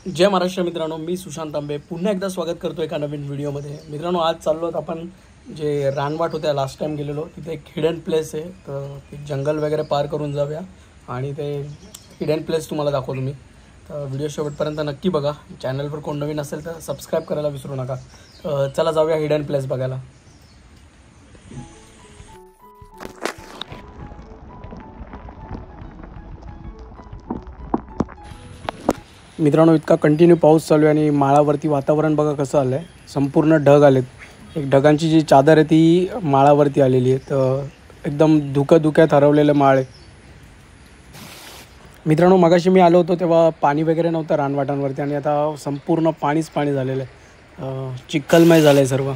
जय महाराष्ट्र मित्रांनो, मी सुशांत तांबे पुन्हा एकदा स्वागत करतो एका नवीन व्हिडिओमध्ये। मित्रांनो, आज चाललो आहोत आपण जे रानवाट होत्या लास्ट टाइम गेलेलो तिथे एक हिडन प्लेस आहे, तर ते जंगल वगैरे पार करून जाऊया आणि ते हिडन प्लेस तुम्हाला दाखवतो मी। तर व्हिडिओ शेवटपर्यंत नक्की बघा। चॅनलवर कोण नवीन असेल तर सबस्क्राईब करायला विसरू नका। चला जाऊया हिडन प्लेस बघायला। मित्रांनो, इतका कंटिन्यू पाऊस चालू आहे आणि माळावरती वातावरण बघा कसं आलं आहे। संपूर्ण ढग आलेत, एक ढगांची जी चादर आहे ती माळावरती आलेली आहे, तर एकदम धुक्यात हरवलेलं माळ आहे। मित्रांनो, मगाशी मी आलो होतो तेव्हा पाणी वगैरे नव्हतं रानवाटांवरती आणि आता संपूर्ण पाणीच पाणी झालेलं आहे, चिखलमय झालं आहे सर्व।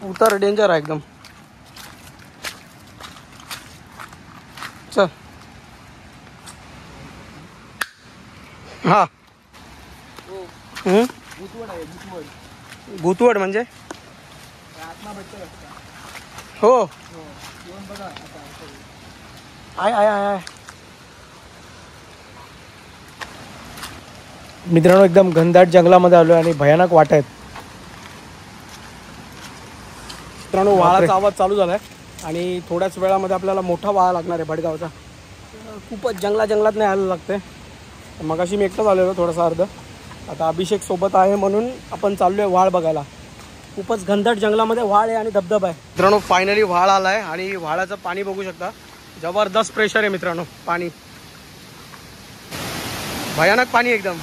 उतार डेंजर आहे एकदम। चल हा भूतवड म्हणजे हो आहे। मित्रांनो, एकदम घनदाट जंगलामध्ये आलो आणि भयानक वाट आहेत। मित्रांनो, वाळाचा आवाज चालू झाला आहे आणि थोड्याच वेळामध्ये आपल्याला मोठा वाळा लागणार आहे भडगावचा। खूपच जंगलात नाही यायला लागते। मगाशी मी एकटाच आलेलो थोडासा अर्ध, आता अभिषेक सोबत आहे म्हणून आपण चाललो आहे वाळ बघायला। खूपच घनदाट जंगलामध्ये वाळ आहे आणि धबधबा आहे। मित्रांनो, फायनली वाळ आला आहे आणि वाळाचं पाणी बघू शकता, जबरदस्त प्रेशर आहे मित्रांनो। पाणी भयानक पाणी एकदम।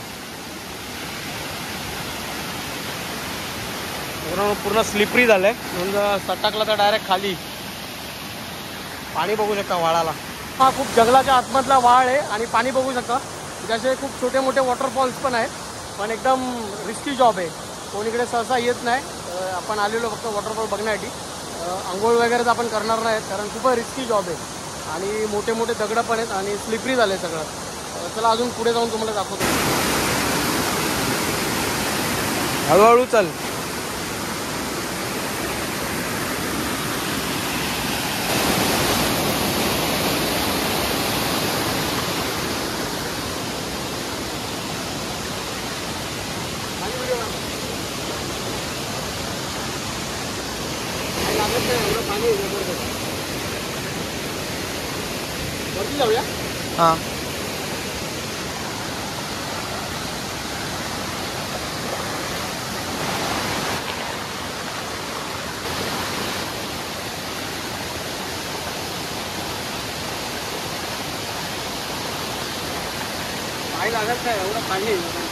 पूर्ण स्लिपरी झालंय, म्हणून सटकला तर डायरेक्ट खाली। पाणी बघू शकता वाळाला। हा खूप जंगलाच्या आतमधला वाळ आहे आणि पाणी बघू शकता। जसे खूप छोटे मोठे वॉटरफॉल्स पण आहेत, पण एकदम रिस्की जॉब आहे, कोणीकडे सहसा येत नाही। आपण आलेलो फक्त वॉटरफॉल बघण्यासाठी, आंघोळ वगैरे तर आपण करणार नाहीत कारण खूप रिस्की जॉब आहे आणि मोठे मोठे दगडं पण आहेत आणि स्लिपरी झाले सगळं। चला अजून पुढे जाऊन तुम्हाला दाखवतो, हळूहळू चल। जाऊया हां। पाणी लागत नाही, एवढं पाणी आहे।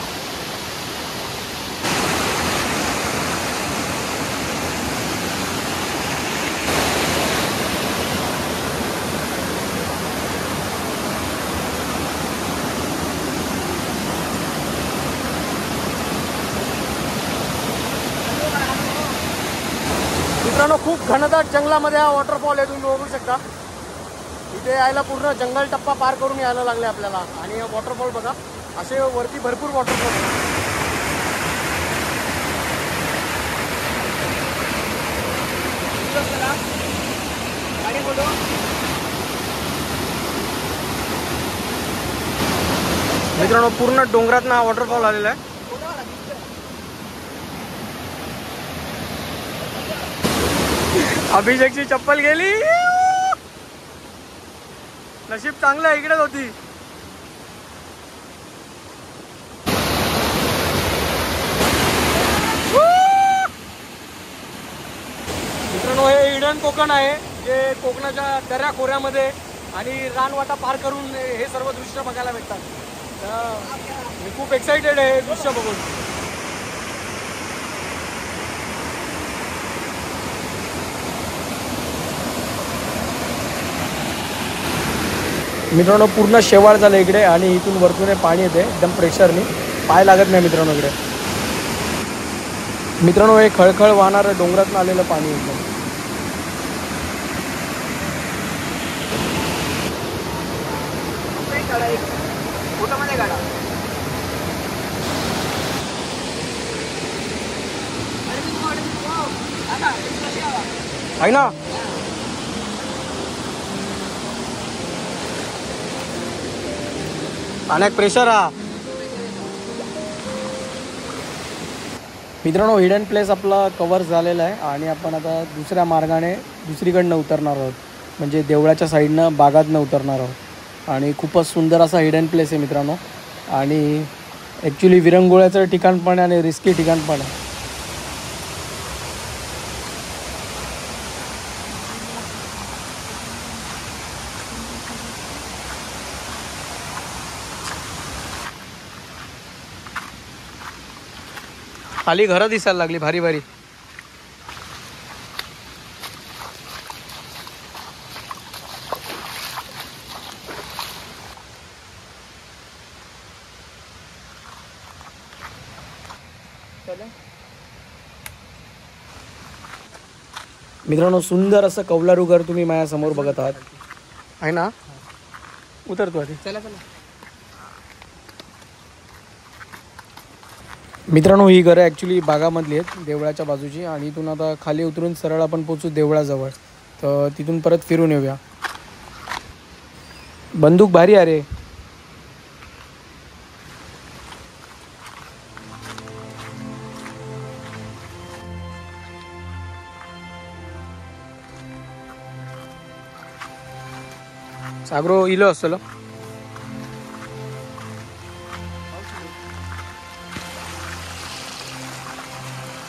मित्रांनो, खूप घनदाट जंगलामध्ये हा वॉटरफॉल आहे, तुम्ही बघू शकता। इथे यायला पूर्ण जंगल टप्पा पार करून यायला लागले आपल्याला आणि वॉटरफॉल बघा, असे वरती भरपूर वॉटरफॉल। मित्रांनो, पूर्ण डोंगरात ना वॉटरफॉल आलेला आहे। अभिषेकची चप्पल गेली, नशीब चांगलं आहे इकडेच होती। मित्रांनो, हे हिडन कोकण आहे, जे कोकणाच्या दऱ्या खोऱ्यामध्ये आणि रानवाटा पार करून हे सर्व दृश्य बघायला भेटतात। मी खूप एक्साइटेड आहे दृश्य बघून. मित्रांनो पूर्ण शेवाळ झालं इकडे आणि इथून वरतून पाणी येते एकदम प्रेशरने, पाय लागत नाही मित्रांनो इकडे. मित्रांनो हे खळखळ वाहणारं डोंगरातून आलेलं पाणी एकदम. आहे ना पाण्यात प्रेशर हा. मित्रांनो हिडन प्लेस आपला कव्हर झालेला आहे आणि आपण आता दुसऱ्या मार्गाने दुसरीकडनं उतरणार आहोत, म्हणजे देवळाच्या साईडनं बागातनं उतरणार आहोत. आणि खूपच सुंदर असा हिडन प्लेस आहे मित्रांनो. आणि ॲक्च्युली विरंगुळ्याचं ठिकाण पण आणि रिस्की ठिकाण पण आहे. खाली घरं दिसायला लागली भारी भारी. मित्रांनो सुंदर असं कौलारू घर तुम्ही माझ्यासमोर बघत आहात आहे ना. उतरतो आधी. चला चला मित्रांनो ही घरं ॲक्च्युली बागामधली आहेत देवळाच्या बाजूची. आणि इथून आता खाली उतरून सरळ आपण पोचू देवळाजवळ, तर तिथून परत फिरून येऊया. बंदूक भारी अरे. सागरो इलो असलो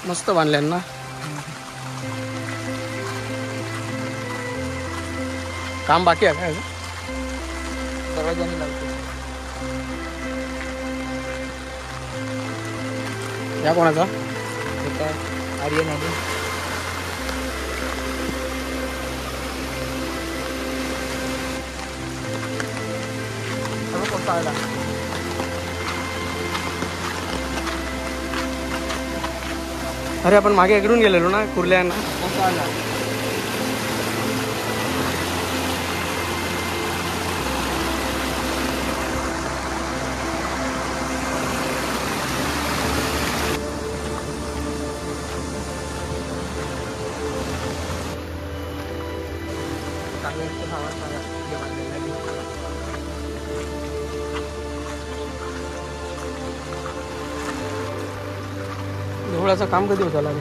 मस्त बांधल्या ना. काम बाकी आहे काय दरवाजाने लावतो. या कोणाचा आर्यन आहे. अरे आपण मागे इकडून गेलेलो ना कुर्ल्यांना. देवळाचं काम कधी होत आला रे.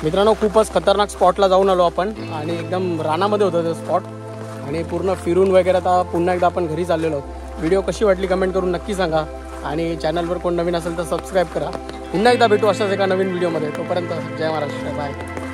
मित्रांनो खूपच खतरनाक स्पॉटला जाऊन आलो आपण आणि एकदम रानामध्ये होतं ते स्पॉट. आणि पूर्ण फिरून वगैरे आता पुन्हा एकदा आपण घरी चाललेलो आहोत. व्हिडिओ कशी वाटली कमेंट करून नक्की सांगा आणि चॅनलवर कोण नवीन असेल तर सबस्क्राईब करा. पुन्हा एकदा भेटू अशाच एका नवीन व्हिडिओमध्ये. तोपर्यंत जय महाराष्ट्र. बाय.